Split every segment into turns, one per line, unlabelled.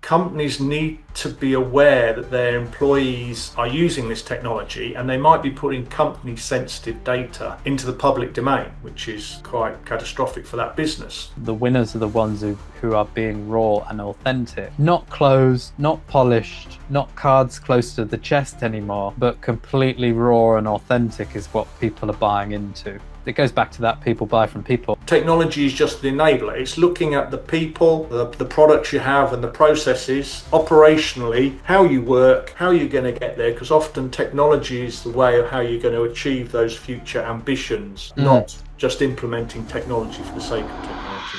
companies need to be aware that their employees are using this technology, and they might be putting company sensitive data into the public domain, which is quite catastrophic for that business.
The winners are the ones who are being raw and authentic, not closed, not polished, not cards close to the chest anymore, but completely raw and authentic is what people are buying into. It goes back to that people buy from people.
Technology is just the enabler. It's looking at the people, the products you have and the processes, operationally, how you work, how you're going to get there, because often technology is the way of how you're going to achieve those future ambitions, not just implementing technology for the sake of technology.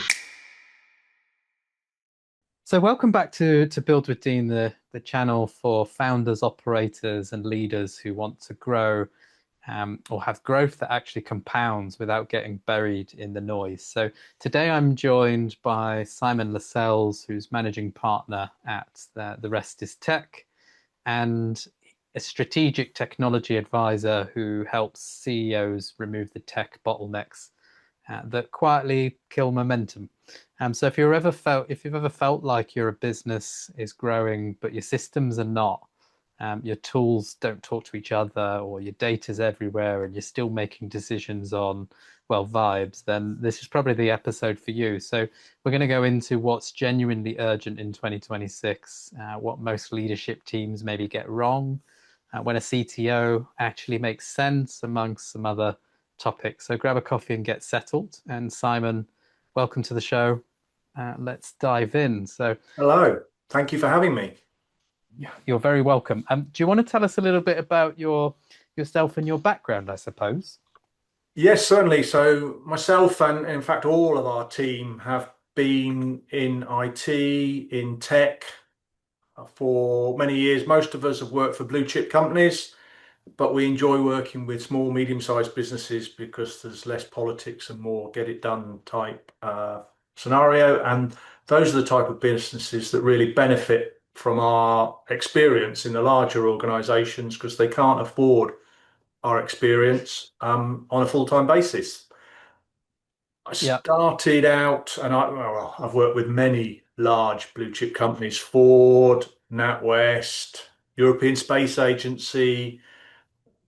So welcome back to Build with Dean, the channel for founders, operators and leaders who want to grow or have growth that actually compounds without getting buried in the noise. So today I'm joined by Simon Lascelles, who's managing partner at The Rest is Tech, and a strategic technology advisor who helps CEOs remove the tech bottlenecks that quietly kill momentum. So if you've ever felt like your business is growing, but your systems are not, your tools don't talk to each other, or your data's everywhere and you're still making decisions on, well, vibes, then this is probably the episode for you. So we're going to go into what's genuinely urgent in 2026, what most leadership teams maybe get wrong, when a CTO actually makes sense, amongst some other topics. So grab a coffee and get settled. And Simon, welcome to the show. Let's dive in. So
Hello, thank you for having me.
you're very welcome. Do you want to tell us a little bit about yourself and your background, I suppose?
Yes, certainly. So myself and in fact all of our team have been in IT, in tech for many years. Most of us have worked for blue chip companies, but we enjoy working with small, medium-sized businesses because there's less politics and more get it done type scenario. And those are the type of businesses that really benefit from our experience in the larger organizations because they can't afford our experience on a full-time basis. I
Yeah.
started out, and I've worked with many large blue chip companies: Ford, NatWest, European Space Agency,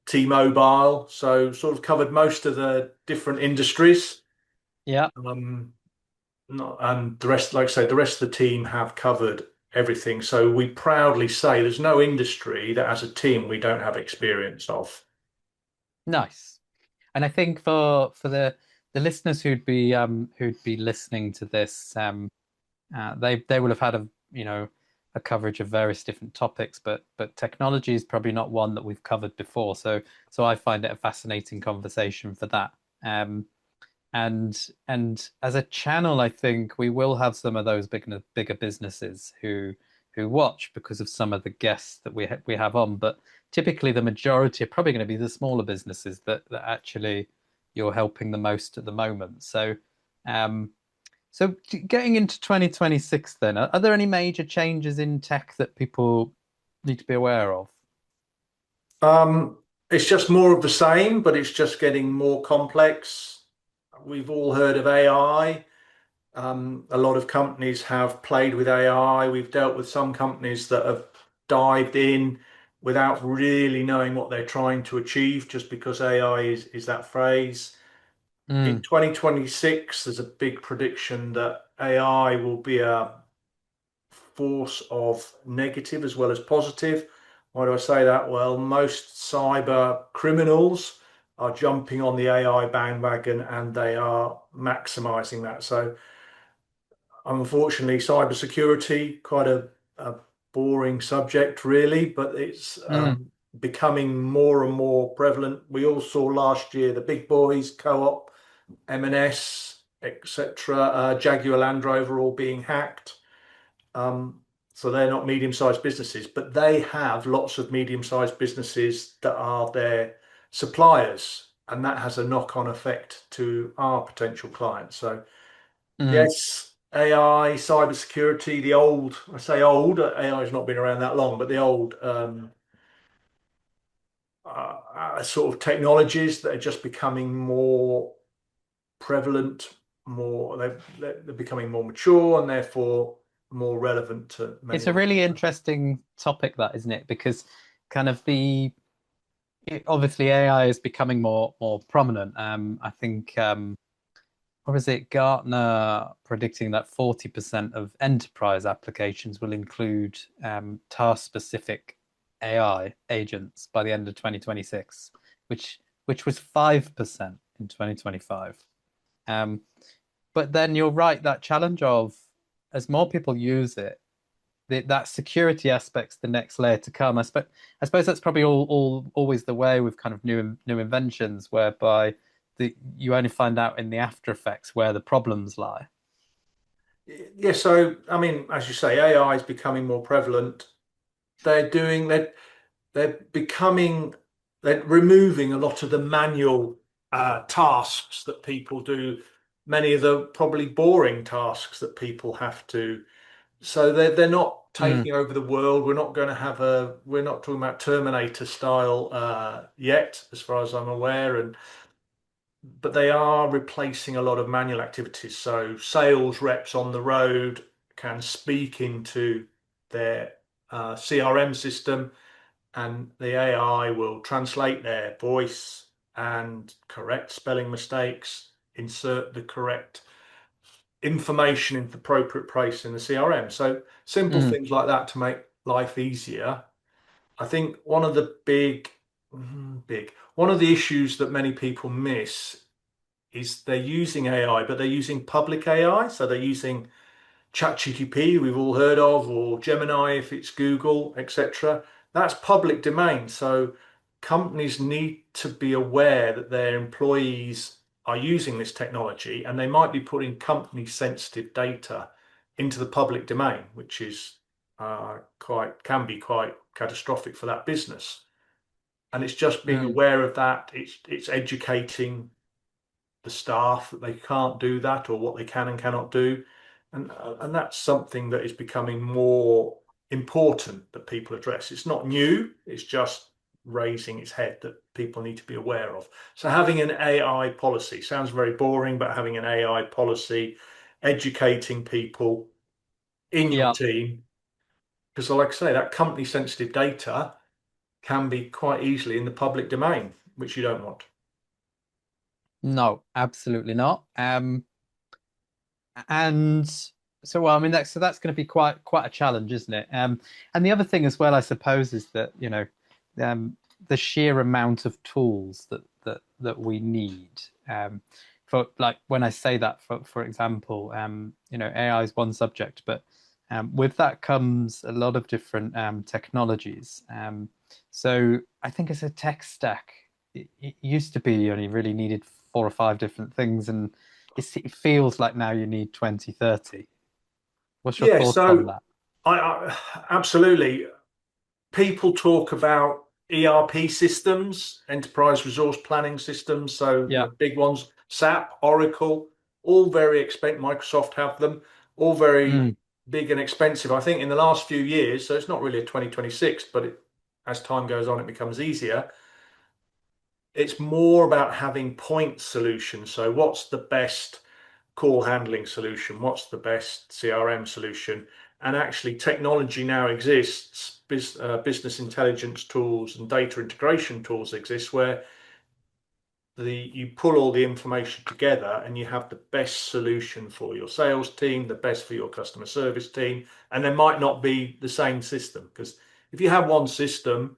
T-Mobile. So sort of covered most of the different industries.
Yeah.
Um, and the rest, like I say, the rest of the team have covered everything. So we proudly say there's no industry that as a team we don't have experience of.
Nice. And I think for the listeners who'd be listening to this, they will have had a coverage of various different topics, but technology is probably not one that we've covered before. So I find it a fascinating conversation for that. Um, and as a channel, I think we will have some of those bigger businesses who watch because of some of the guests that we have on. But typically, the majority are probably going to be the smaller businesses that actually you're helping the most at the moment. Um, so getting into 2026, then, are there any major changes in tech that people need to be aware of?
It's just more of the same, but it's just getting more complex. We've all heard of AI. A lot of companies have played with AI. We've dealt with some companies that have dived in without really knowing what they're trying to achieve, just because AI is that phrase. In
Mm,
2026, there's a big prediction that AI will be a force of negative as well as positive. Why do I say that? Well, most cyber criminals are jumping on the AI bandwagon and they are maximizing that. So unfortunately, cybersecurity, quite a boring subject, really, but it's
mm,
becoming more and more prevalent. We all saw last year the big boys, Co-op, M&S, etc., Jaguar Land Rover all being hacked. Um, so they're not medium-sized businesses, but they have lots of medium-sized businesses that are their suppliers, and that has a knock-on effect to our potential clients. So
mm.
yes, AI, cybersecurity, the old, I say old, AI has not been around that long, but the old sort of technologies that are just becoming more prevalent, they're becoming more mature, and therefore more relevant to many
It's a
of
really
us.
interesting topic, that, isn't it? Because kind of obviously AI is becoming more prominent. I think or is it Gartner predicting that 40% of enterprise applications will include task-specific AI agents by the end of 2026, which was 5% in 2025. Um, but then you're right, that challenge of as more people use it, that security aspect's the next layer to come. I suppose that's probably all always the way with kind of new inventions, whereby you only find out in the after effects where the problems lie.
Yeah, so I mean, as you say, AI is becoming more prevalent. They're doing that. They're becoming, they're removing a lot of the manual tasks that people do, many of the probably boring tasks that people have to. So they're not
Mm,
taking over the world. We're not going to have we're not talking about Terminator style yet, as far as I'm aware, but they are replacing a lot of manual activities. So sales reps on the road can speak into their CRM system, and the AI will translate their voice and correct spelling mistakes, insert the correct information in the appropriate place in the CRM. So simple
mm,
things like that to make life easier. I think one of the one of the issues that many people miss is they're using AI, but they're using public AI. So they're using ChatGPT, we've all heard of, or Gemini if it's Google, etc. That's public domain. So companies need to be aware that their employees are using this technology, and they might be putting company sensitive data into the public domain, which is quite can be quite catastrophic for that business. And it's just being
mm.
aware of that. It's educating the staff that they can't do that, or what they can and cannot do, and that's something that is becoming more important that people address. It's not new, it's just raising its head that people need to be aware of. So having an AI policy sounds very boring, but having an AI policy, educating people in your
Yeah,
team, because like I say, that company sensitive data can be quite easily in the public domain, which you don't want.
no, absolutely not. And so, well, I mean, that's going to be quite a challenge, isn't it? And the other thing as well, I suppose, is that um, the sheer amount of tools that we need. For like when I say that, for example, AI is one subject, but with that comes a lot of different technologies. So I think as a tech stack, it used to be you only really needed four or five different things, and it feels like now you need 20, 30. What's your
Yeah,
thoughts on
so
that?
I absolutely. People talk about ERP systems, enterprise resource planning systems. So
Yeah.
big ones, SAP, Oracle, all very expensive. Microsoft have them, all very
Mm.
big and expensive. I think in the last few years, so it's not really a 2026, but as time goes on, it becomes easier. It's more about having point solutions. So what's the best call handling solution? What's the best CRM solution? And actually, technology now exists. Business intelligence tools and data integration tools exist where you pull all the information together and you have the best solution for your sales team, the best for your customer service team, and there might not be the same system because if you have one system,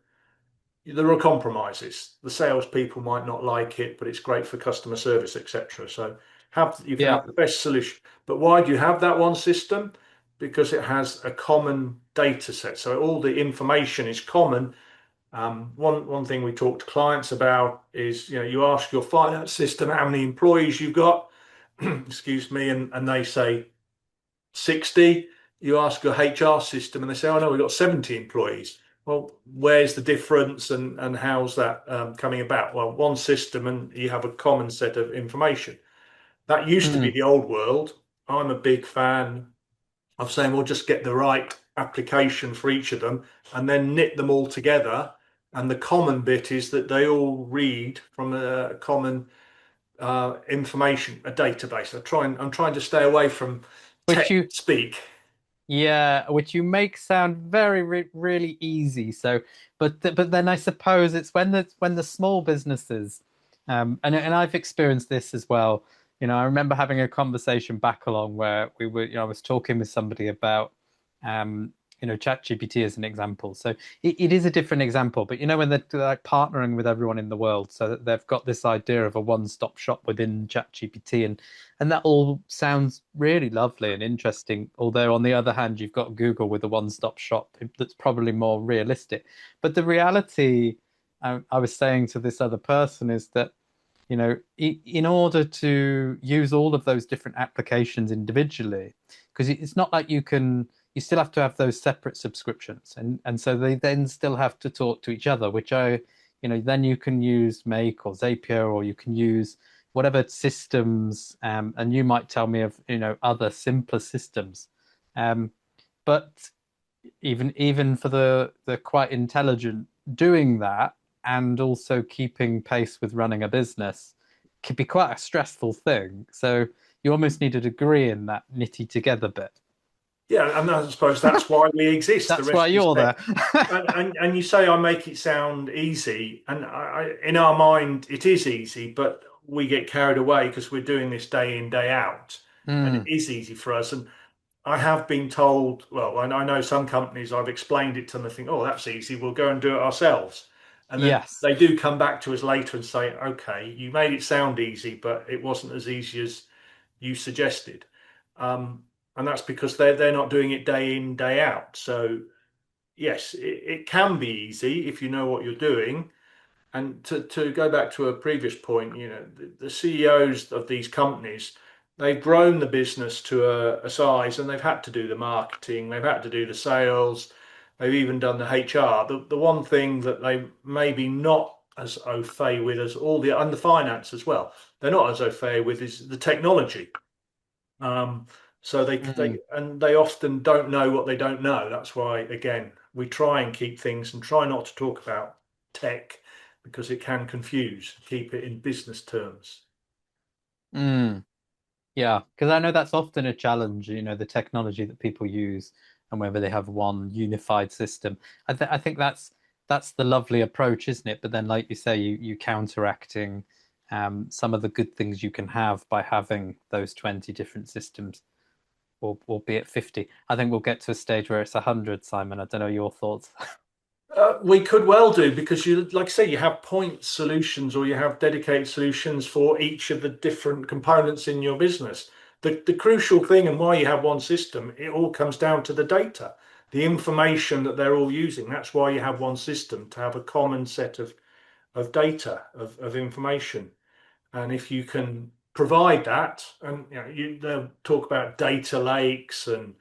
there are compromises. The salespeople might not like it, but it's great for customer service, etc. So you can
Yeah.
have the best solution. But why do you have that one system? Because it has a common data set. So all the information is common. One thing we talk to clients about is, you ask your finance system how many employees you've got, excuse me, and they say 60. You ask your HR system and they say, oh no, we've got 70 employees. Well, where's the difference and how's that coming about? Well, one system and you have a common set of information. That used to be
Mm.
the old world. I'm a big fan of saying, we'll just get the right application for each of them and then knit them all together. And the common bit is that they all read from a common information, a database. I'm trying to stay away from
Which
tech
you
speak.
Yeah, which you make sound very really easy. So, but then I suppose it's when the small businesses, and I've experienced this as well. I remember having a conversation back along where we were, I was talking with somebody about, um, ChatGPT as an example. So it is a different example, but when they're like partnering with everyone in the world, so that they've got this idea of a one-stop shop within ChatGPT, and that all sounds really lovely and interesting. Although, on the other hand, you've got Google with a one-stop shop that's probably more realistic. But the reality, I was saying to this other person, is that, in order to use all of those different applications individually, because it's not like you still have to have those separate subscriptions. And so they then still have to talk to each other, then you can use Make or Zapier, or you can use whatever systems, and you might tell me of other simpler systems, um, but even for the quite intelligent, doing that and also keeping pace with running a business can be quite a stressful thing. So you almost need a degree in that nitty together bit.
Yeah, and I suppose that's why we exist. The
That's why
rest is
you're
tech.
there.
And you say I make it sound easy, and in our mind it is easy, but we get carried away because we're doing this day in, day out, and it
Mm,
is easy for us. And I have been told, well, I know some companies, I've explained it to them, they think, oh, that's easy, we'll go and do it ourselves. And then
yes.
they do come back to us later and say, okay, you made it sound easy, but it wasn't as easy as you suggested. Um, and that's because they're not doing it day in, day out. So yes, it can be easy if you know what you're doing. And to go back to a previous point, the CEOs of these companies, they've grown the business to a size, and they've had to do the marketing, they've had to do the sales, they've even done the HR. The one thing that they maybe not as au fait with as all and the finance as well, they're not as au fait with is the technology. Um, so
Mm.
they often don't know what they don't know. That's why, again, we try and keep things and try not to talk about tech because it can confuse. Keep it in business terms.
Mm. Yeah, because I know that's often a challenge, the technology that people use and whether they have one unified system. I think that's the lovely approach, isn't it? But then, like you say, you counteracting some of the good things you can have by having those 20 different systems, or be it 50. I think we'll get to a stage where it's 100, Simon. I don't know your thoughts.
We could well do because like I say, you have point solutions or you have dedicated solutions for each of the different components in your business. The crucial thing and why you have one system, it all comes down to the data, the information that they're all using. That's why you have one system to have a common set of data, of information. And if you can provide that, and they'll talk about data lakes and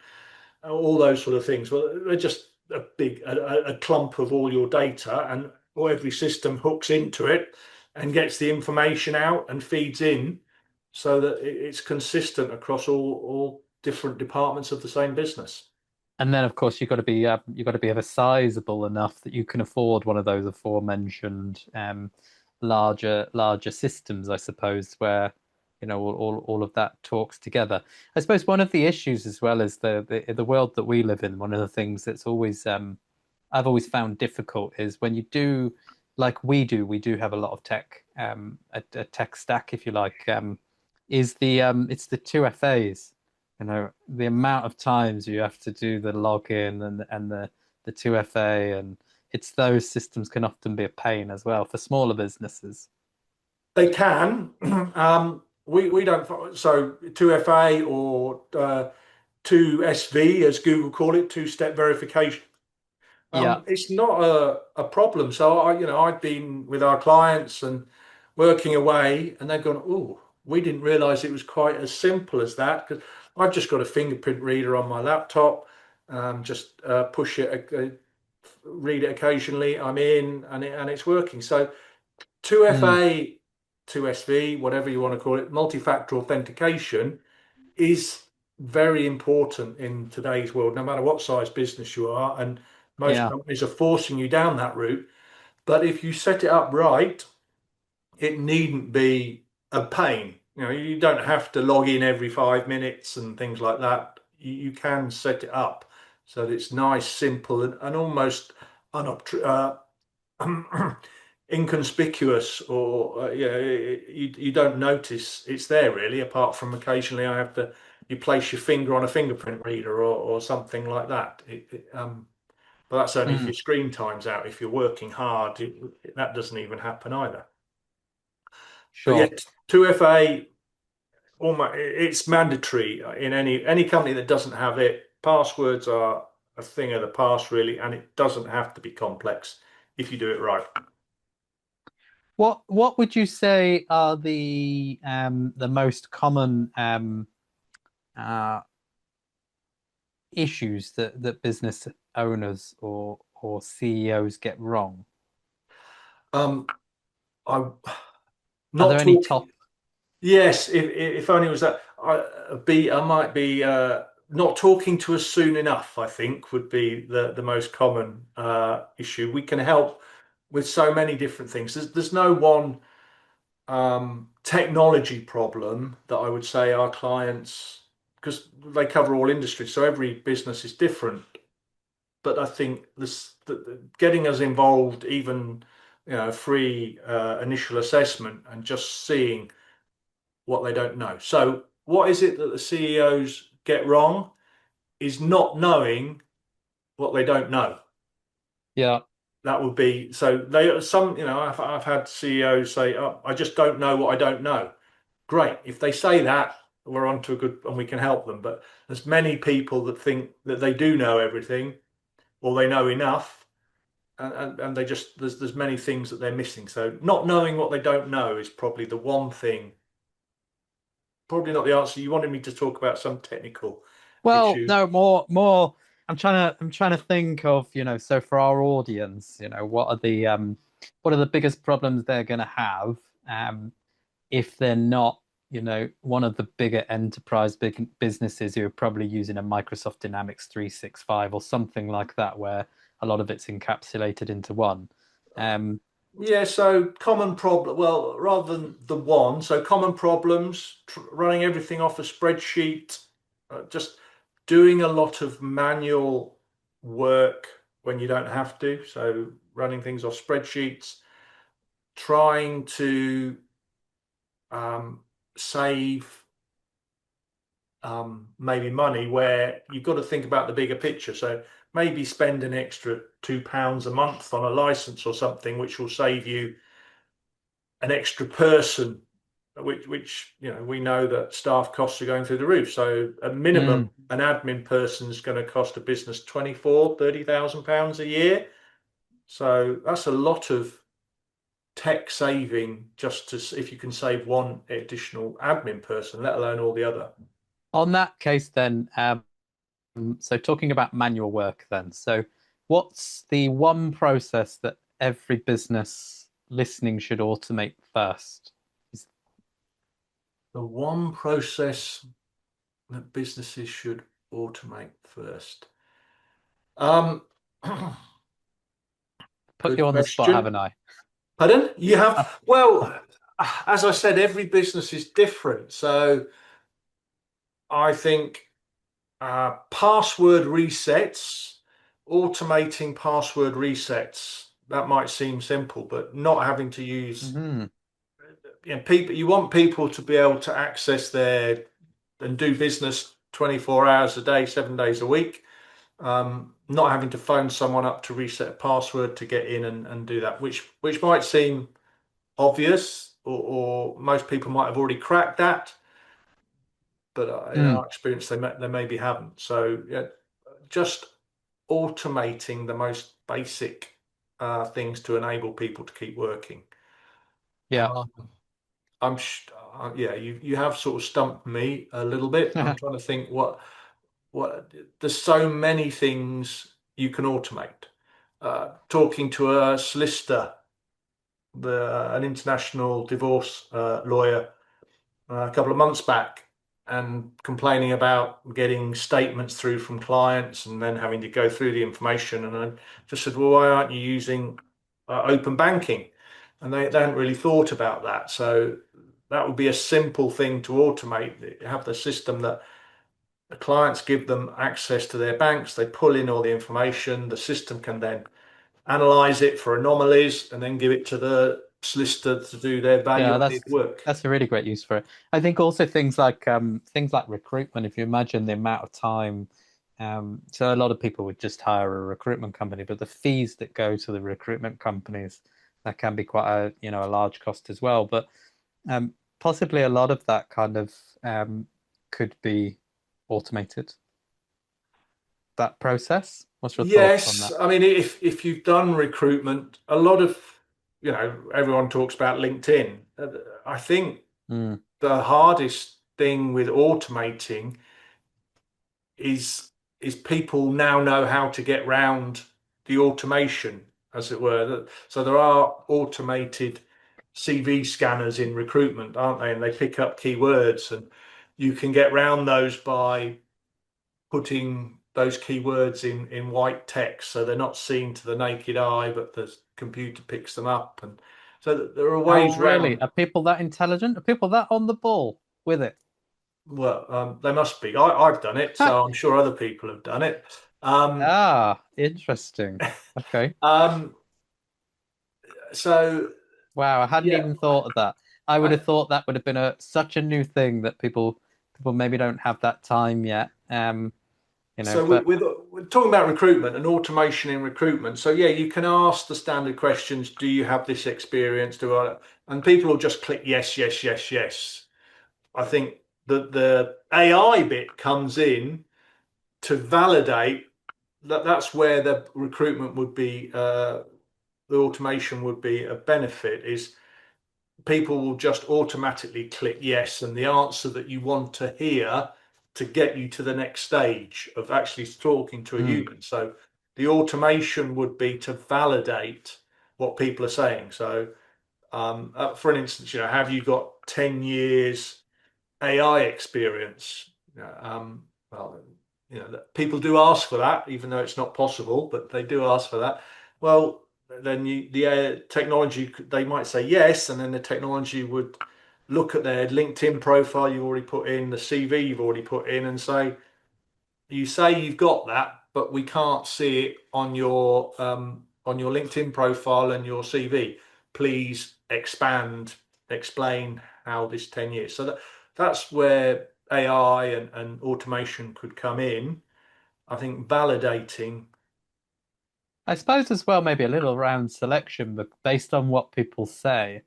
all those sort of things. Well, they're just a clump of all your data, and every system hooks into it and gets the information out and feeds in, so that it's consistent across all different departments of the same business.
And then, of course, you've got to be of a sizable enough that you can afford one of those aforementioned larger systems, I suppose, where all of that talks together. I suppose one of the issues as well is the world that we live in. One of the things that's always I've always found difficult is when you do like we do have a lot of tech, a tech stack, if you like, is it's the two FAs. The amount of times you have to do the login and the 2FA, and it's those systems can often be a pain as well for smaller businesses.
They can. We don't. So 2FA or 2SV, as Google call it, two-step verification.
Yeah.
It's not a problem. So I've been with our clients and working away, and they've gone, "Oh, we didn't realize it was quite as simple as that." Because I've just got a fingerprint reader on my laptop, just push it, read it occasionally. I'm in, and it's working. So
Mm.
2FA, 2SV, whatever you want to call it, multi-factor authentication is very important in today's world, no matter what size business you are. And most
Yeah.
companies are forcing you down that route. But if you set it up right, it needn't be a pain. You don't have to log in every 5 minutes and things like that. you can set it up so that it's nice, simple, and almost unobtrusive. Inconspicuous, or yeah, you don't notice it's there really, apart from occasionally you place your finger on a fingerprint reader or something like that. But that's only if
Mm,
your screen time's out. If you're working hard, that doesn't even happen either. But
sure.
yet, 2FA, almost, it's mandatory in any company that doesn't have it. Passwords are a thing of the past, really, and it doesn't have to be complex if you do it right.
What would you say are the most common uh, issues that business owners or CEOs get wrong?
Um, I'm
Are
not
there any
talking.
top?
Yes, if only it was that. I might be not talking to us soon enough, I think would be the most common issue. We can help with so many different things. There's no one technology problem that I would say our clients, because they cover all industries, so every business is different. But I think getting us involved, even free initial assessment, and just seeing what they don't know. So, what is it that the CEOs get wrong is not knowing what they don't know.
Yeah.
That would be so. I've had CEOs say, "Oh, I just don't know what I don't know." Great. If they say that, we're on to a good, and we can help them. But there's many people that think that they do know everything or they know enough, and they just there's many things that they're missing. So not knowing what they don't know is probably the one thing. Probably not the answer. You wanted me to talk about some technical
Well,
issue.
no, more. I'm trying to think of, so for our audience, what are the biggest problems they're going to have, if they're not, one of the bigger enterprise big businesses who are probably using a Microsoft Dynamics 365 or something like that, where a lot of it's encapsulated into one. Um,
Yeah, so common problem. Well, rather than the one, so common problems, running everything off a spreadsheet, just doing a lot of manual work when you don't have to. So running things off spreadsheets, trying to um, save maybe money where you've got to think about the bigger picture. So maybe spend an extra £2 a month on a license or something, which will save you an extra person, which we know that staff costs are going through the roof. So a minimum,
mm,
an admin person is going to cost a business 24, £30,000 a year. So that's a lot of tech saving just to if you can save one additional admin person, let alone all the other.
on that case, then, so talking about manual work, then, so what's the one process that every business listening should automate first? Is-
The one process that businesses should automate first. Um,
Put
Good
you on the spot,
question.
haven't I?
Pardon? You
Uh,
have, well, as I said, every business is different. So I think password resets, automating password resets, that might seem simple, but not having to use,
mhm.
people, you want people to be able to access their and do business 24 hours a day, 7 days a week. Not having to phone someone up to reset a password to get in and do that, which might seem obvious, or most people might have already cracked that, but in
Mm,
our experience, they maybe haven't. So yeah, just automating the most basic things to enable people to keep working.
yeah.
Um, yeah, you have sort of stumped me a little bit. I'm trying to think what there's so many things you can automate. Talking to a solicitor, an international divorce lawyer, a couple of months back, and complaining about getting statements through from clients and then having to go through the information. And I just said, well, why aren't you using open banking? And they hadn't really thought about that. So that would be a simple thing to automate. Have the system that The clients give them access to their banks. They pull in all the information. The system can then analyze it for anomalies and then give it to the solicitor to do their
Yeah,
value-added work.
that's a really great use for it. I think also things like recruitment, if you imagine the amount of time, so a lot of people would just hire a recruitment company, but the fees that go to the recruitment companies, that can be quite a large cost as well. But possibly a lot of that kind of could be automated, that process. What's your thoughts on
Yes,
that?
I mean, if you've done recruitment, a lot of, everyone talks about LinkedIn. I think
Mm,
the hardest thing with automating is people now know how to get round the automation, as it were. So there are automated CV scanners in recruitment, aren't they? And they pick up keywords, and you can get round those by putting those keywords in white text, so they're not seen to the naked eye, but the computer picks them up, and so there are
oh,
ways
really?
round.
Are people that intelligent? Are people that on the ball with it?
Well, they must be. I've done it, so I'm sure other people have done it. Um,
Ah, interesting. Okay.
um, so
Wow, I hadn't
yeah,
even thought of that. I would
I,
have thought that would have been such a new thing that people maybe don't have that time yet.
so
But
we're talking about recruitment and automation in recruitment. So yeah, you can ask the standard questions. Do you have this experience? Do I? And people will just click yes, yes, yes, yes. I think that the AI bit comes in to validate that that's where the recruitment would be, the automation would be a benefit, is people will just automatically click yes and the answer that you want to hear to get you to the next stage of actually talking to a
mm,
human. So the automation would be to validate what people are saying. So for instance, have you got 10 years AI experience? Well, people do ask for that, even though it's not possible, but they do ask for that. Well, then the technology, they might say yes, and then the technology would look at their LinkedIn profile you've already put in, the CV you've already put in, and say you've got that, but we can't see it on your LinkedIn profile and your CV. Please explain how this 10 years. So that's where AI and automation could come in. I think validating.
I suppose as well maybe a little around selection, but based on what people say.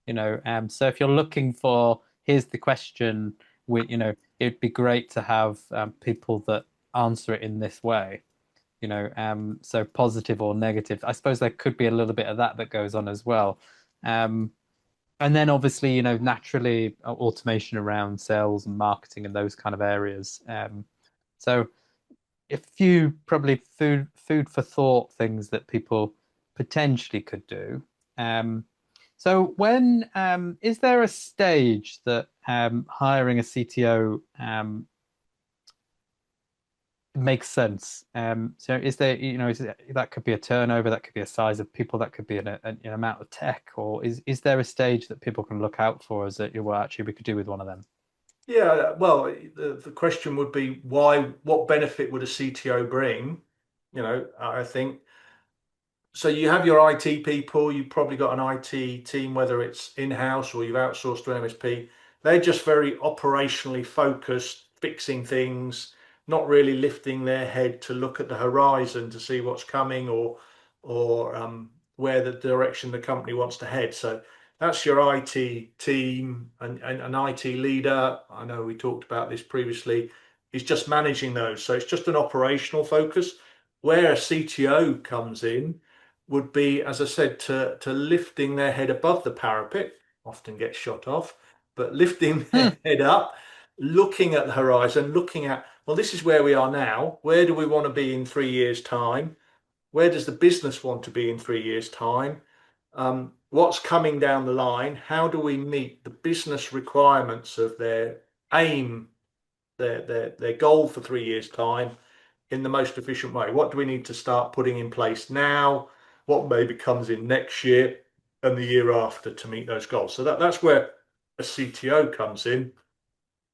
So if you're looking for, here's the question, it'd be great to have people that answer it in this way. So positive or negative. I suppose there could be a little bit of that that goes on as well. Um, and then obviously, naturally automation around sales and marketing and those kind of areas. So a few probably food for thought things that people potentially could do. So when is there a stage that hiring a CTO makes sense? So is there, that could be a turnover, that could be a size of people, that could be an amount of tech, or is there a stage that people can look out for as that, well, actually we could do with one of them?
Yeah, well, the question would be what benefit would a CTO bring? I think so. You have your IT people, you've probably got an IT team, whether it's in-house or you've outsourced to an MSP. They're just very operationally focused, fixing things, not really lifting their head to look at the horizon to see what's coming, or where the direction the company wants to head. So that's your IT team, and an IT leader. I know we talked about this previously, is just managing those. So it's just an operational focus. Where a CTO comes in would be, as I said, to lifting their head above the parapet, often gets shot off, but lifting
Hmm.
their head up, looking at the horizon, looking at, well, this is where we are now. Where do we want to be in 3 years' time? Where does the business want to be in 3 years' time? What's coming down the line? How do we meet the business requirements of their aim, their goal for 3 years' time in the most efficient way? What do we need to start putting in place now? What maybe comes in next year and the year after to meet those goals? So that's where a CTO comes in,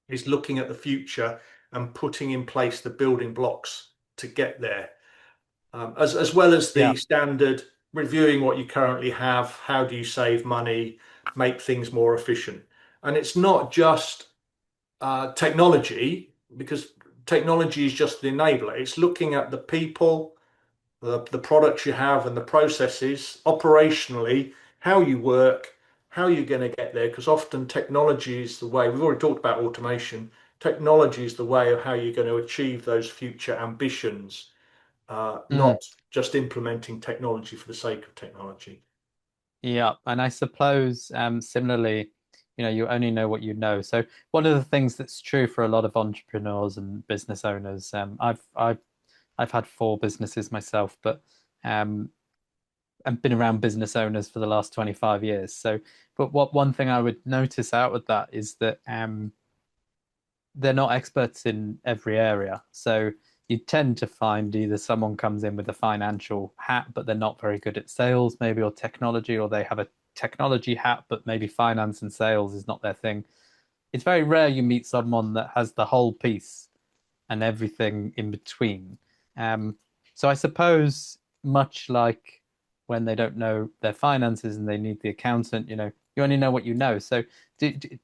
is looking at the future and putting in place the building blocks to get there, as well as
Yeah.
the standard reviewing what you currently have. How do you save money, make things more efficient? And it's not just technology, because technology is just the enabler. It's looking at the people, the products you have, and the processes operationally, how you work, how you're going to get there. Because often technology is the way. We've already talked about automation. Technology is the way of how you're going to achieve those future ambitions,
Mm.
not just implementing technology for the sake of technology.
Yeah, and I suppose similarly, you only know what you know. So one of the things that's true for a lot of entrepreneurs and business owners, I've had four businesses myself, but um, I've been around business owners for the last 25 years. So, but what one thing I would notice out of that is that they're not experts in every area. So you tend to find either someone comes in with a financial hat, but they're not very good at sales, maybe, or technology, or they have a technology hat, but maybe finance and sales is not their thing. It's very rare you meet someone that has the whole piece and everything in between. Um, so I suppose much like when they don't know their finances and they need the accountant, you only know what you know. So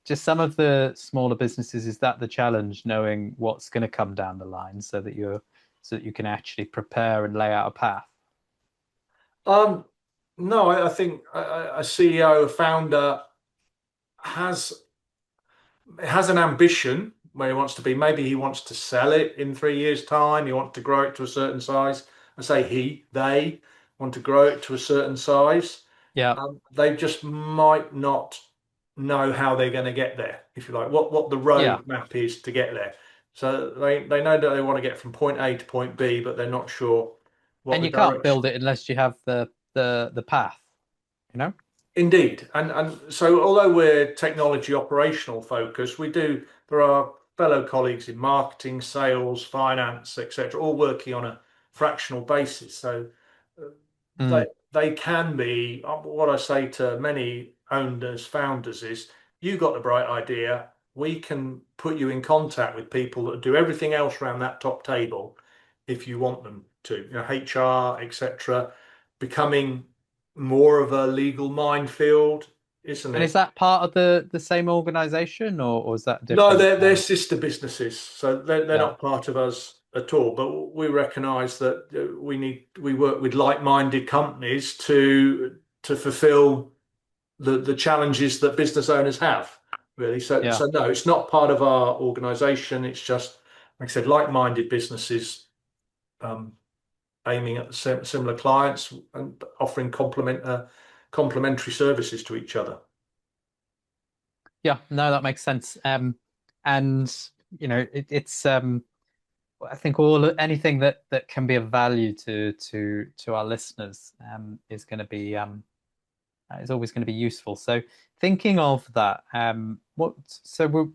just some of the smaller businesses, is that the challenge, knowing what's going to come down the line so that you can actually prepare and lay out a path?
Um, no, I think a CEO, a founder has an ambition where he wants to be. Maybe he wants to sell it in 3 years' time. He wants to grow it to a certain size. I say they want to grow it to a certain size.
Yeah,
They just might not know how they're going to get there, if you like, what the
yeah.
roadmap is to get there. So they know that they want to get from point A to point B, but they're not sure what
And
the
you can't
direction.
build it unless you have the path, you know?
Indeed. And so although we're technology operational focused, there are fellow colleagues in marketing, sales, finance, etc., all working on a fractional basis. So uh,
Mm.
they can be, what I say to many owners, founders is, you got the bright idea. We can put you in contact with people that do everything else around that top table if you want them to, HR, etc., becoming more of a legal minefield, isn't
And is
it?
that part of the same organization, or is that
No,
different?
they're sister businesses, so they're
Yeah,
not part of us at all. But we recognise that we work with like-minded companies to fulfil the challenges that business owners have, really. So
yeah.
so no, it's not part of our organisation. It's just, like I said, like-minded businesses, um, aiming at similar clients and offering complementary services to each other.
Yeah, no, that makes sense. And it's I think all anything that can be of value to our listeners is going to be is always going to be useful. So thinking of that, what so we're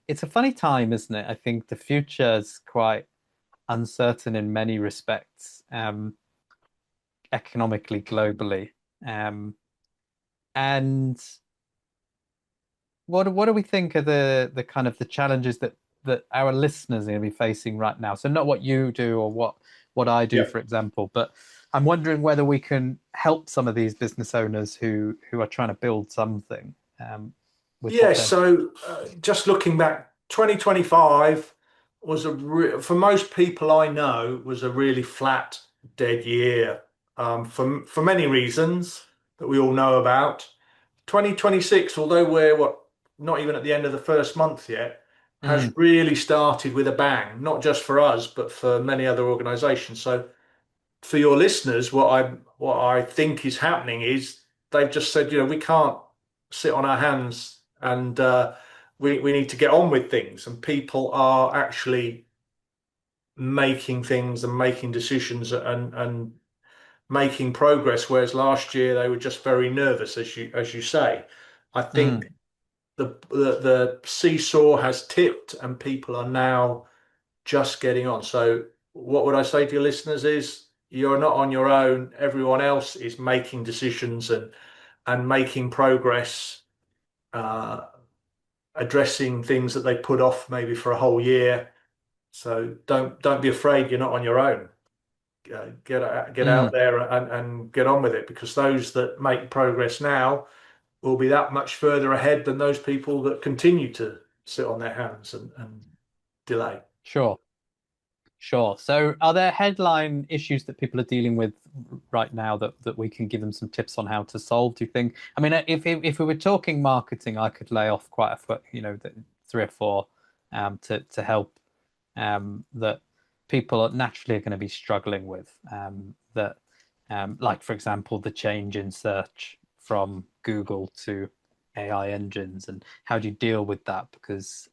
it's a funny time, isn't it? I think the future is quite uncertain in many respects, economically, globally. Um, and what do we think are the kind of the challenges that our listeners are going to be facing right now? So not what you do or what I do,
Yeah.
for example, but I'm wondering whether we can help some of these business owners who are trying to build something with
Yeah,
what they're.
so just looking back, 2025 was for most people I know, was a really flat, dead year, for many reasons that we all know about. 2026, although we're not even at the end of the first month yet, has
Mm,
really started with a bang, not just for us, but for many other organizations. So for your listeners, what I think is happening is they've just said, we can't sit on our hands, and we need to get on with things. And people are actually making things and making decisions and making progress, whereas last year they were just very nervous, as you say. I think
mm.
the seesaw has tipped and people are now just getting on. So what would I say to your listeners is, you're not on your own. Everyone else is making decisions and making progress, uh, addressing things that they put off maybe for a whole year. So don't be afraid. You're not on your own. Get out
Mm,
there and get on with it, because those that make progress now will be that much further ahead than those people that continue to sit on their hands and delay.
sure. Sure. So, are there headline issues that people are dealing with right now that we can give them some tips on how to solve? Do you think? I mean, if we were talking marketing, I could lay off quite three or four to help that people are naturally going to be struggling with. That like for example, the change in search from Google to AI engines, and how do you deal with that? Because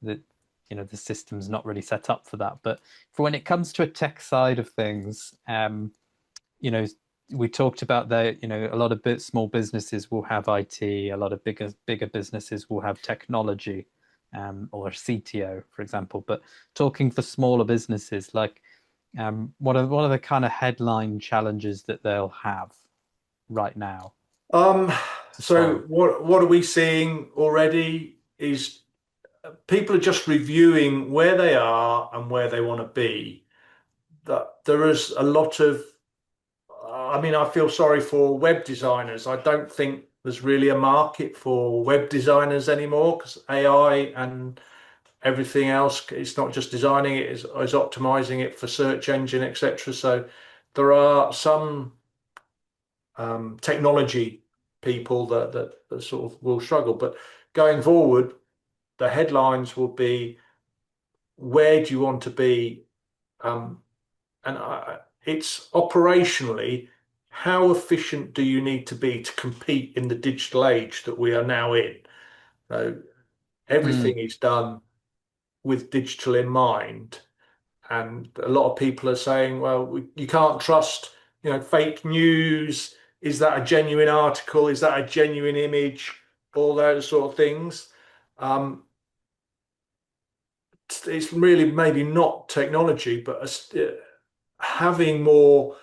the the system's not really set up for that. But for when it comes to a tech side of things, you know, we talked about that. A lot of small businesses will have IT. A lot of bigger businesses will have technology, or a CTO, for example. But talking for smaller businesses, like what are the kind of headline challenges that they'll have right now
Um,
to
so
solve?
what are we seeing already is people are just reviewing where they are and where they want to be. That there is a lot of, I mean, I feel sorry for web designers. I don't think there's really a market for web designers anymore, because AI and everything else, it's not just designing it, is optimizing it for search engine, etc. So there are some technology people that sort of will struggle. But going forward, the headlines will be, where do you want to be? Um, and it's operationally, how efficient do you need to be to compete in the digital age that we are now in? So
Mm,
everything is done with digital in mind. And a lot of people are saying, well, you can't trust, fake news. Is that a genuine article? Is that a genuine image? All those sort of things. Um, it's really maybe not technology, but having more,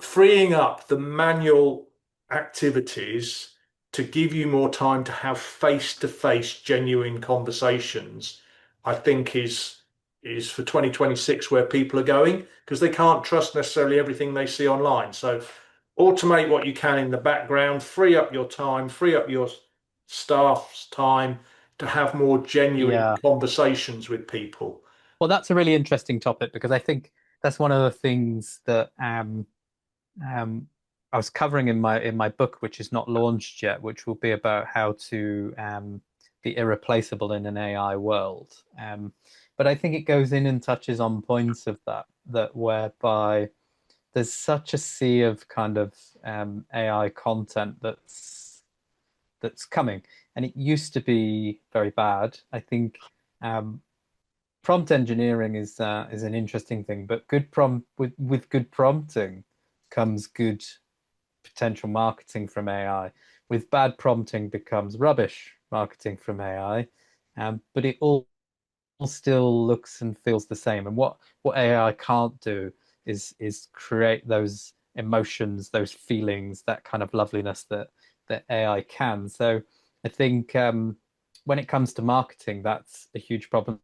freeing up the manual activities to give you more time to have face-to-face genuine conversations, I think is for 2026 where people are going, because they can't trust necessarily everything they see online. So automate what you can in the background, free up your time, free up your staff's time to have more genuine
yeah.
conversations with people.
Well, that's a really interesting topic because I think that's one of the things that um, I was covering in my book, which is not launched yet, which will be about how to be irreplaceable in an AI world. But I think it goes in and touches on points of that whereby there's such a sea of kind of AI content that's coming, and it used to be very bad. I think um, prompt engineering is an interesting thing, but good prompt with good prompting comes good potential marketing from AI. With bad prompting becomes rubbish marketing from AI. But it all still looks and feels the same. And what AI can't do is create those emotions, those feelings, that kind of loveliness that AI can. So I think when it comes to marketing, that's a huge problem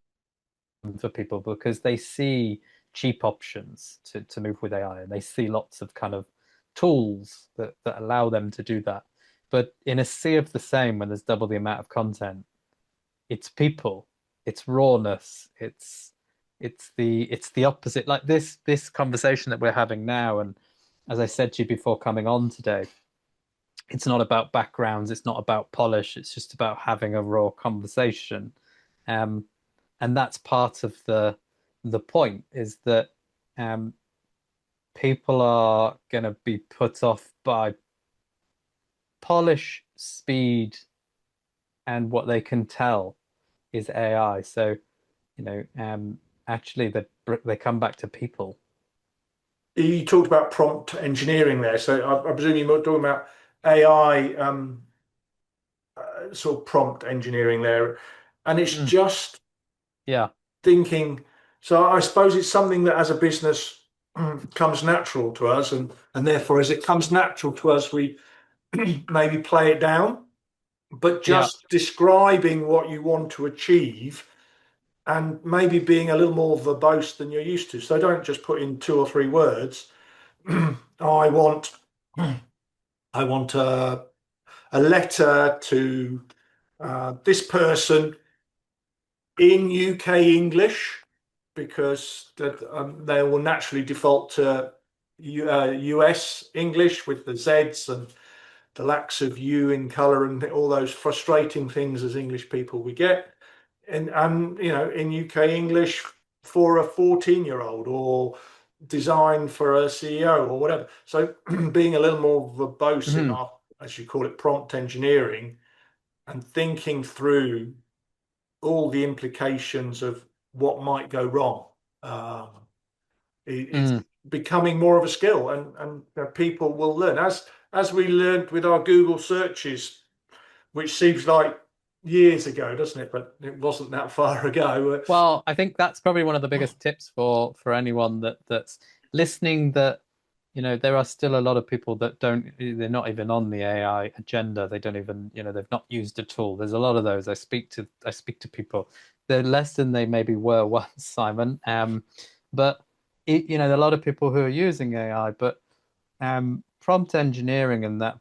for people because they see cheap options to move with AI, and they see lots of kind of tools that allow them to do that. But in a sea of the same, when there's double the amount of content, it's people, it's rawness, it's the opposite. Like this conversation that we're having now, and as I said to you before coming on today, it's not about backgrounds, it's not about polish, it's just about having a raw conversation. Um, and that's part of the point is that um, people are going to be put off by polish, speed, and what they can tell is AI. So actually they come back to people.
You talked about prompt engineering there, so I presume you're talking about AI, sort of prompt engineering there, and it's
Mm,
just
yeah,
thinking. So I suppose it's something that as a business comes natural to us, and therefore as it comes natural to us, we maybe play it down. But
yeah,
just describing what you want to achieve and maybe being a little more verbose than you're used to. So don't just put in two or three words. I want I want a letter to this person in UK English because they will naturally default to US English with the Zs and the lacks of U in colour and all those frustrating things as English people we get. And in UK English for a 14-year-old or design for a CEO or whatever. So being a little more verbose in
Mhm.
our, as you call it, prompt engineering and thinking through all the implications of what might go wrong. It's
Mm.
becoming more of a skill, and people will learn as we learned with our Google searches, which seems like years ago, doesn't it? But it wasn't that far ago.
Well, I think that's probably one of the biggest tips for anyone that's listening, that there are still a lot of people that they're not even on the AI agenda. They don't even, they've not used a tool. There's a lot of those. I speak to people. They're less than they maybe were once, Simon. But a lot of people who are using AI, but prompt engineering and that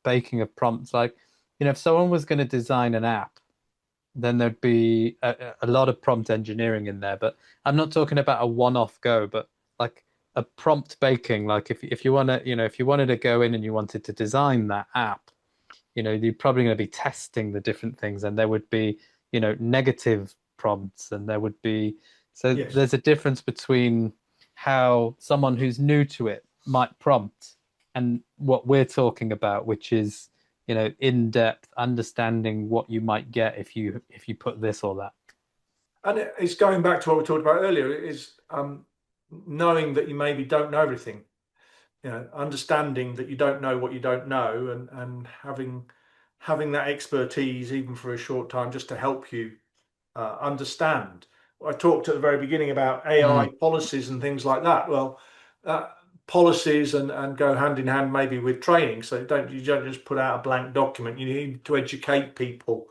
baking of prompts, like, if someone was going to design an app, then there'd be a lot of prompt engineering in there. But I'm not talking about a one-off go, but like a prompt baking. Like if you want to, if you wanted to go in and you wanted to design that app, you're probably going to be testing the different things, and there would be, negative prompts, and there would be. So
Yes.
there's a difference between how someone who's new to it might prompt and what we're talking about, which is, in-depth understanding what you might get if you put this or that.
And it's going back to what we talked about earlier, is knowing that you maybe don't know everything, understanding that you don't know what you don't know, and having that expertise even for a short time just to help you understand. I talked at the very beginning about AI
Mm.
policies and things like that. Well, uh, policies and go hand in hand maybe with training. So you don't just put out a blank document. You need to educate people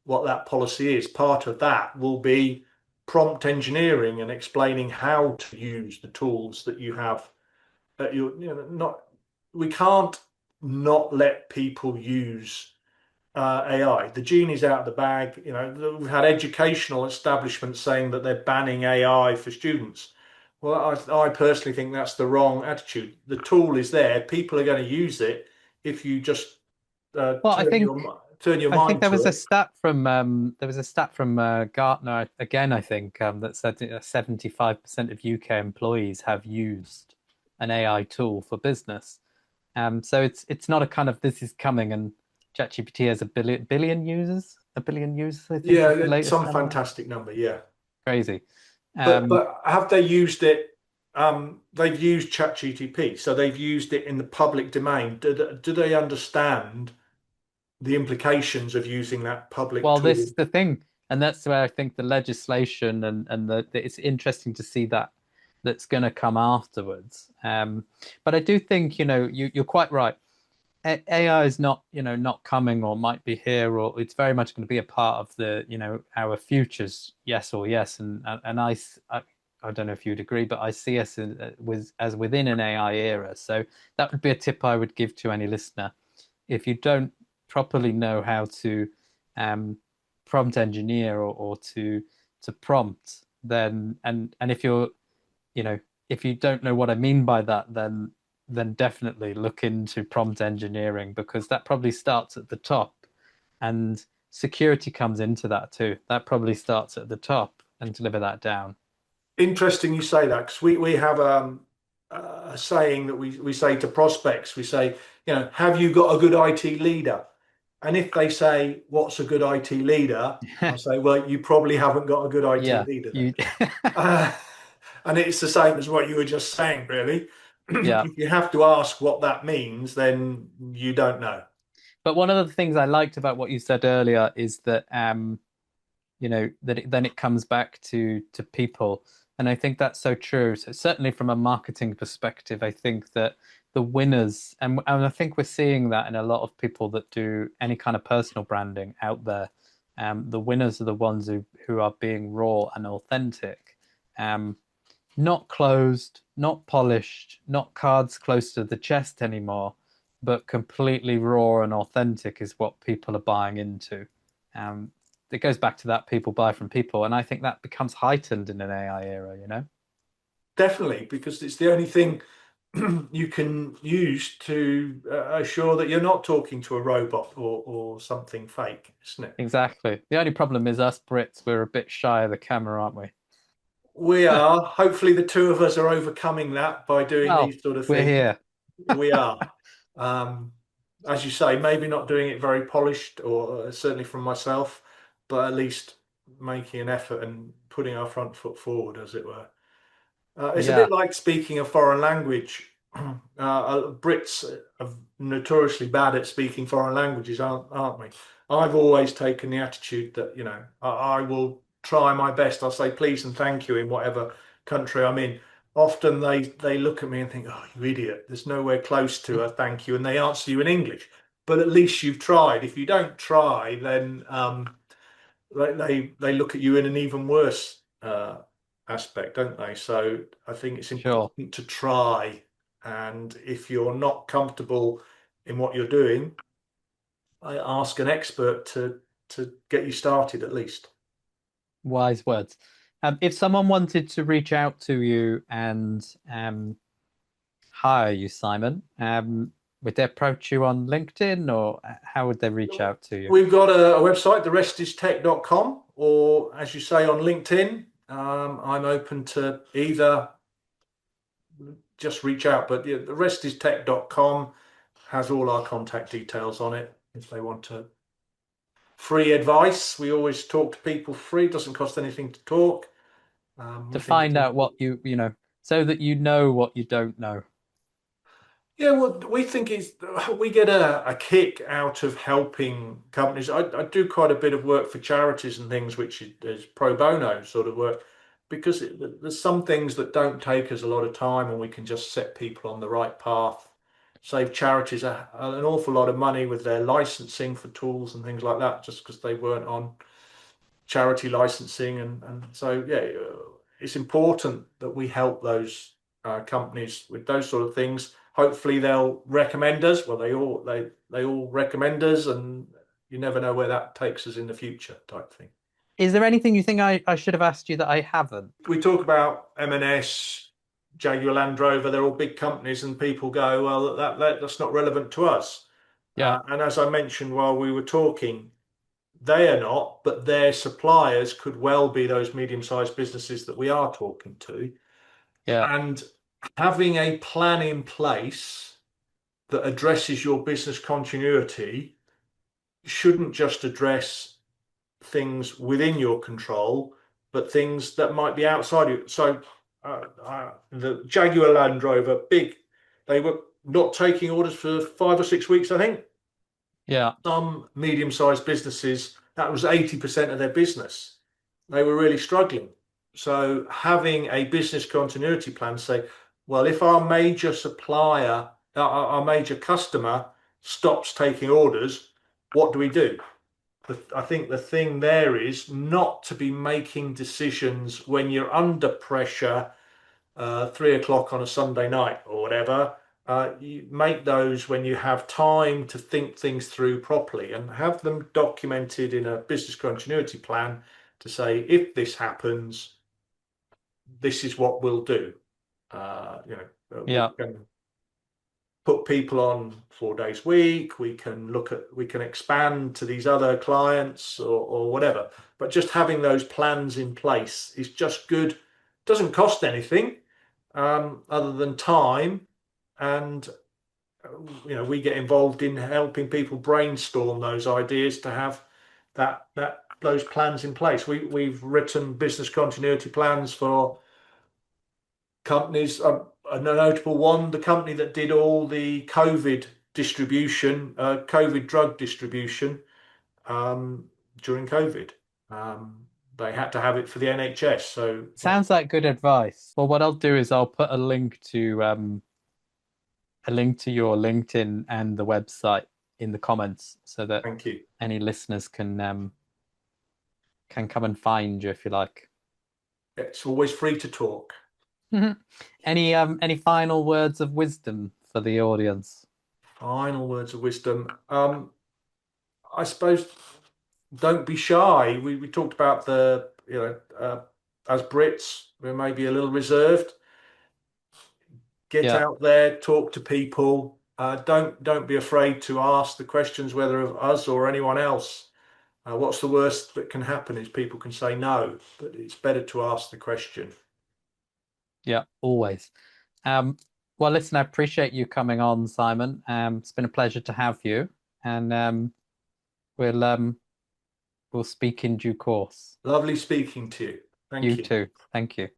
what that policy is. Part of that will be prompt engineering and explaining how to use the tools that you have at your, not, we can't not let people use AI. The genie's out of the bag. We've had educational establishments saying that they're banning AI for students. Well, I personally think that's the wrong attitude. The tool is there. People are going to use it if you just
Well, I
turn
think
your
I think
mind
there
to
was a
it.
stat from Gartner again, I think, that said that 75% of UK employees have used an AI tool for business. So it's not a kind of this is coming, and ChatGPT has a billion users, I think is the
Yeah,
latest
some
number.
fantastic number. Yeah,
Crazy.
but
Um,
but have they used it? They've used ChatGPT, so they've used it in the public domain. Do they understand the implications of using that public
well, this is
tool?
the thing, and that's where I think the legislation it's interesting to see that's going to come afterwards. But I do think you're quite right. AI is not not coming or might be here, or it's very much going to be a part of the our futures, yes or yes. And I don't know if you'd agree, but I see us as within an AI era. So that would be a tip I would give to any listener. If you don't properly know how to um, prompt engineer, or to prompt, then and if you're you know, if you don't know what I mean by that, then definitely look into prompt engineering, because that probably starts at the top, and security comes into that too. That probably starts at the top and deliver that down.
Interesting you say that, because we have a saying that we say to prospects. We say, have you got a good IT leader? And if they say, what's a good IT leader? I say, well, you probably haven't got a good IT
Yeah,
leader then.
you
Uh, and it's the same as what you were just saying, really.
yeah.
If you have to ask what that means, then you don't know.
But one of the things I liked about what you said earlier is that then it comes back to people, and I think that's so true. So certainly from a marketing perspective, I think that the winners, and I think we're seeing that in a lot of people that do any kind of personal branding out there, The winners are the ones who are being raw and authentic. Um, Not closed, not polished, not cards close to the chest anymore, but completely raw and authentic is what people are buying into. It goes back to that people buy from people, and I think that becomes heightened in an AI era, you know?
Definitely, because it's the only thing you can use to assure that you're not talking to a robot or something fake, isn't it?
Exactly. The only problem is us Brits, we're a bit shy of the camera, aren't we?
We are. Hopefully, the two of us are overcoming that by doing
Well,
these sort of
we're
things.
here.
We are. Um, as you say, maybe not doing it very polished, or certainly from myself, but at least making an effort and putting our front foot forward, as it were. It's a bit
Yeah,
like speaking a foreign language. Brits are notoriously bad at speaking foreign languages, aren't we? I've always taken the attitude that, I will try my best. I'll say please and thank you in whatever country I'm in. Often they look at me and think, "Oh, you idiot! There's nowhere close to a thank you," and they answer you in English. But at least you've tried. If you don't try, then they look at you in an even worse aspect, don't they? So I think it's
sure.
important to try, and if you're not comfortable in what you're doing, I ask an expert to get you started at least.
Wise words. If someone wanted to reach out to you and hire you, Simon, would they approach you on LinkedIn or how would they reach out to you?
We've got a website, therestistech.com, or as you say on LinkedIn. I'm open to either. Just reach out, but yeah, therestistech.com has all our contact details on it if they want to. Free advice. We always talk to people free. It doesn't cost anything to talk.
To
We think it's
find out what
important.
you know, so that you know what you don't know.
Yeah, well, we think it's we get a kick out of helping companies. I do quite a bit of work for charities and things, which is pro bono sort of work, because there's some things that don't take us a lot of time, and we can just set people on the right path, save charities an awful lot of money with their licensing for tools and things like that, just because they weren't on charity licensing, and so yeah, it's important that we help those companies with those sort of things. Hopefully, they'll recommend us. Well, they all recommend us, and you never know where that takes us in the future, type thing.
Is there anything you think I should have asked you that I haven't?
We talk about M&S, Jaguar Land Rover. They're all big companies, and people go, "Well, that's not relevant to us."
Yeah,
And as I mentioned while we were talking, they are not, but their suppliers could well be those medium-sized businesses that we are talking to.
yeah,
And having a plan in place that addresses your business continuity shouldn't just address things within your control, but things that might be outside you. So the Jaguar Land Rover, big, they were not taking orders for 5 or 6 weeks, I think.
yeah.
Some medium-sized businesses, that was 80% of their business. They were really struggling. So having a business continuity plan, say, well, if our major supplier, our major customer stops taking orders, what do we do? I think the thing there is not to be making decisions when you're under pressure, 3 o'clock on a Sunday night or whatever. You make those when you have time to think things through properly and have them documented in a business continuity plan to say, if this happens, this is what we'll do. We
Yeah.
can put people on 4 days a week. We can expand to these other clients or whatever. But just having those plans in place is just good. Doesn't cost anything other than time, and we get involved in helping people brainstorm those ideas to have those plans in place. We've written business continuity plans for companies. A notable one, the company that did all the COVID distribution, COVID drug distribution during COVID. Um, they had to have it for the NHS. So yeah,
Sounds like good advice. Well, what I'll do is I'll put a link to your LinkedIn and the website in the comments so that
thank you.
any listeners can can come and find you if you like.
It's always free to talk.
Any final words of wisdom for the audience?
Final words of wisdom. I suppose don't be shy. We talked about as Brits, we may be a little reserved. Get
Yeah,
out there, talk to people. Don't be afraid to ask the questions, whether of us or anyone else. What's the worst that can happen is people can say no, but it's better to ask the question.
yeah, always. Um, well, listen, I appreciate you coming on, Simon. It's been a pleasure to have you, and we'll we'll speak in due course.
Lovely speaking to you. Thank
You
you.
too. Thank you.